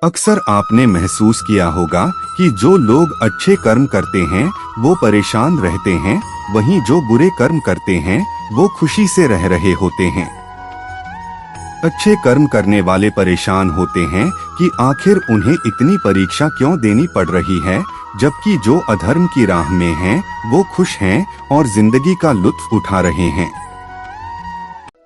अक्सर आपने महसूस किया होगा कि जो लोग अच्छे कर्म करते हैं वो परेशान रहते हैं, वहीं जो बुरे कर्म करते हैं वो खुशी से रह रहे होते हैं। अच्छे कर्म करने वाले परेशान होते हैं कि आखिर उन्हें इतनी परीक्षा क्यों देनी पड़ रही है, जबकि जो अधर्म की राह में हैं वो खुश हैं और जिंदगी का लुत्फ उठा रहे हैं।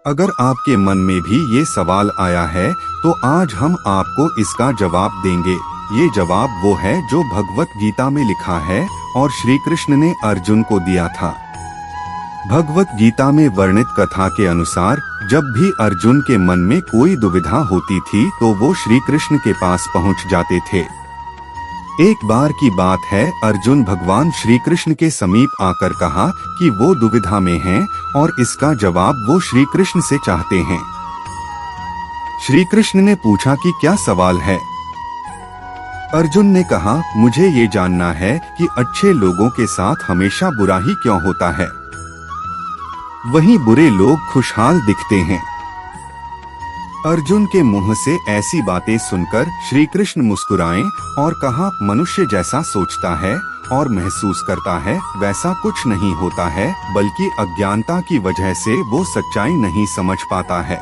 अगर आपके मन में भी ये सवाल आया है तो आज हम आपको इसका जवाब देंगे। ये जवाब वो है जो भगवत गीता में लिखा है और श्री कृष्ण ने अर्जुन को दिया था। भगवत गीता में वर्णित कथा के अनुसार जब भी अर्जुन के मन में कोई दुविधा होती थी तो वो श्री कृष्ण के पास पहुंच जाते थे। एक बार की बात है, अर्जुन भगवान श्री कृष्ण के समीप आकर कहा कि वो दुविधा में हैं और इसका जवाब वो श्री कृष्ण से चाहते हैं। श्री कृष्ण ने पूछा कि क्या सवाल है। अर्जुन ने कहा, मुझे ये जानना है कि अच्छे लोगों के साथ हमेशा बुरा ही क्यों होता है, वहीं बुरे लोग खुशहाल दिखते हैं। अर्जुन के मुंह से ऐसी बातें सुनकर श्री कृष्ण मुस्कुराए और कहा, मनुष्य जैसा सोचता है और महसूस करता है वैसा कुछ नहीं होता है, बल्कि अज्ञानता की वजह से वो सच्चाई नहीं समझ पाता है।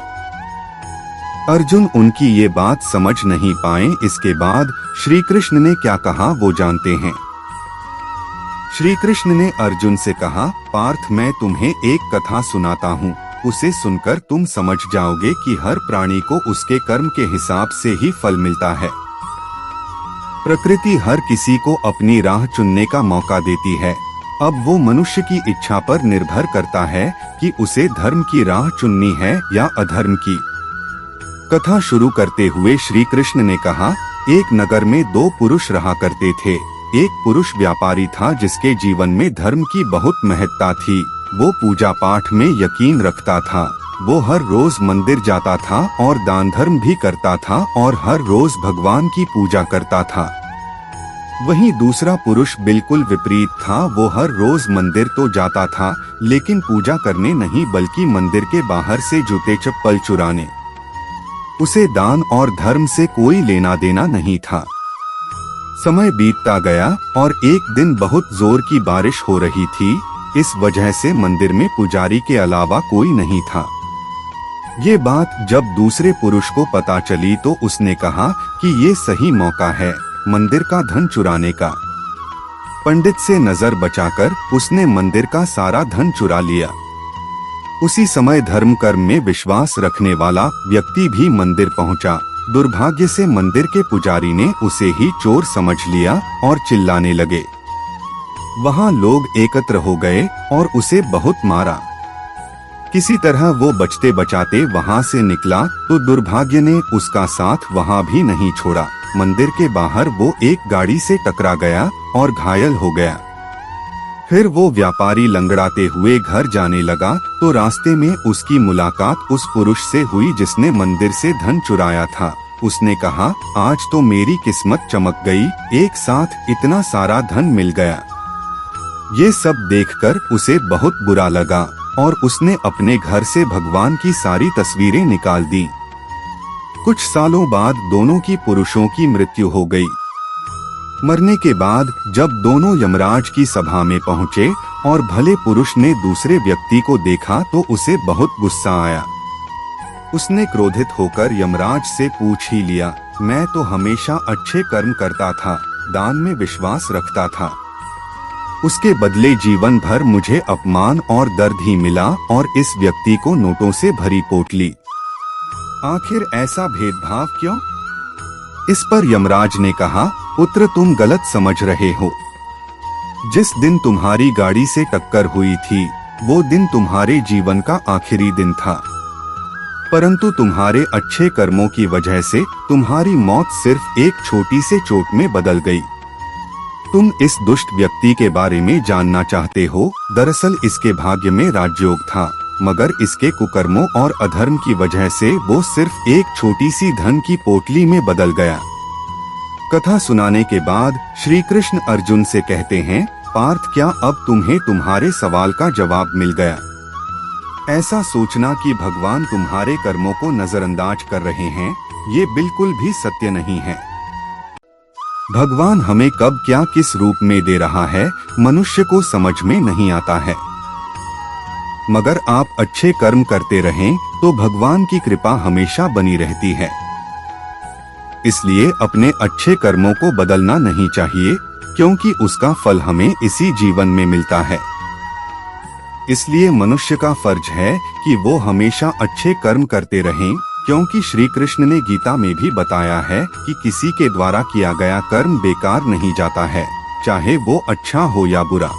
अर्जुन उनकी ये बात समझ नहीं पाए। इसके बाद श्री कृष्ण ने क्या कहा वो जानते हैं। श्री कृष्ण ने अर्जुन से कहा, पार्थ मैं तुम्हें एक कथा सुनाता हूँ, उसे सुनकर तुम समझ जाओगे कि हर प्राणी को उसके कर्म के हिसाब से ही फल मिलता है। प्रकृति हर किसी को अपनी राह चुनने का मौका देती है। अब वो मनुष्य की इच्छा पर निर्भर करता है कि उसे धर्म की राह चुननी है या अधर्म की। कथा शुरू करते हुए श्री कृष्ण ने कहा, एक नगर में दो पुरुष रहा करते थे। एक पुरुष व्यापारी था जिसके जीवन में धर्म की बहुत महत्ता थी। वो पूजा पाठ में यकीन रखता था। वो हर रोज मंदिर जाता था और दान धर्म भी करता था और हर रोज भगवान की पूजा करता था। वहीं दूसरा पुरुष बिल्कुल विपरीत था। वो हर रोज मंदिर तो जाता था लेकिन पूजा करने नहीं बल्कि मंदिर के बाहर से जूते चप्पल चुराने। उसे दान और धर्म से कोई लेना देना नहीं था। समय बीतता गया और एक दिन बहुत जोर की बारिश हो रही थी। इस वजह से मंदिर में पुजारी के अलावा कोई नहीं था। ये बात जब दूसरे पुरुष को पता चली तो उसने कहा कि ये सही मौका है मंदिर का धन चुराने का। पंडित से नजर बचाकर उसने मंदिर का सारा धन चुरा लिया। उसी समय धर्म कर्म में विश्वास रखने वाला व्यक्ति भी मंदिर पहुंचा। दुर्भाग्य से मंदिर के पुजारी ने उसे ही चोर समझ लिया और चिल्लाने लगे। वहां लोग एकत्र हो गए और उसे बहुत मारा। किसी तरह वो बचते बचाते वहां से निकला तो दुर्भाग्य ने उसका साथ वहां भी नहीं छोड़ा। मंदिर के बाहर वो एक गाड़ी से टकरा गया और घायल हो गया। फिर वो व्यापारी लंगड़ाते हुए घर जाने लगा तो रास्ते में उसकी मुलाकात उस पुरुष से हुई जिसने मंदिर से धन चुराया था। उसने कहा, आज तो मेरी किस्मत चमक गई, एक साथ इतना सारा धन मिल गया। ये सब देखकर उसे बहुत बुरा लगा और उसने अपने घर से भगवान की सारी तस्वीरें निकाल दी। कुछ सालों बाद दोनों की पुरुषों की मृत्यु हो गई। मरने के बाद जब दोनों यमराज की सभा में पहुंचे और भले पुरुष ने दूसरे व्यक्ति को देखा तो उसे बहुत गुस्सा आया। उसने क्रोधित होकर यमराज से पूछ ही लिया, मैं तो हमेशा अच्छे कर्म करता था, दान में विश्वास रखता था, उसके बदले जीवन भर मुझे अपमान और दर्द ही मिला और इस व्यक्ति को नोटों से भरी पोटली। आखिर ऐसा भेदभाव क्यों? इस पर यमराज ने कहा, पुत्र तुम गलत समझ रहे हो। जिस दिन तुम्हारी गाड़ी से टक्कर हुई थी वो दिन तुम्हारे जीवन का आखिरी दिन था, परंतु तुम्हारे अच्छे कर्मों की वजह से तुम्हारी मौत सिर्फ एक छोटी से चोट में बदल गई। तुम इस दुष्ट व्यक्ति के बारे में जानना चाहते हो। दरअसल इसके भाग्य में राजयोग था, मगर इसके कुकर्मों और अधर्म की वजह से वो सिर्फ एक छोटी सी धन की पोटली में बदल गया। कथा सुनाने के बाद श्री कृष्ण अर्जुन से कहते हैं, पार्थ क्या अब तुम्हें तुम्हारे सवाल का जवाब मिल गया? ऐसा सोचना कि भगवान तुम्हारे कर्मों को नजरअंदाज कर रहे हैं, ये बिल्कुल भी सत्य नहीं है। भगवान हमें कब क्या किस रूप में दे रहा है मनुष्य को समझ में नहीं आता है, मगर आप अच्छे कर्म करते रहें तो भगवान की कृपा हमेशा बनी रहती है। इसलिए अपने अच्छे कर्मों को बदलना नहीं चाहिए, क्योंकि उसका फल हमें इसी जीवन में मिलता है। इसलिए मनुष्य का फर्ज है कि वो हमेशा अच्छे कर्म करते रहें, क्योंकि श्री कृष्ण ने गीता में भी बताया है कि किसी के द्वारा किया गया कर्म बेकार नहीं जाता है, चाहे वो अच्छा हो या बुरा।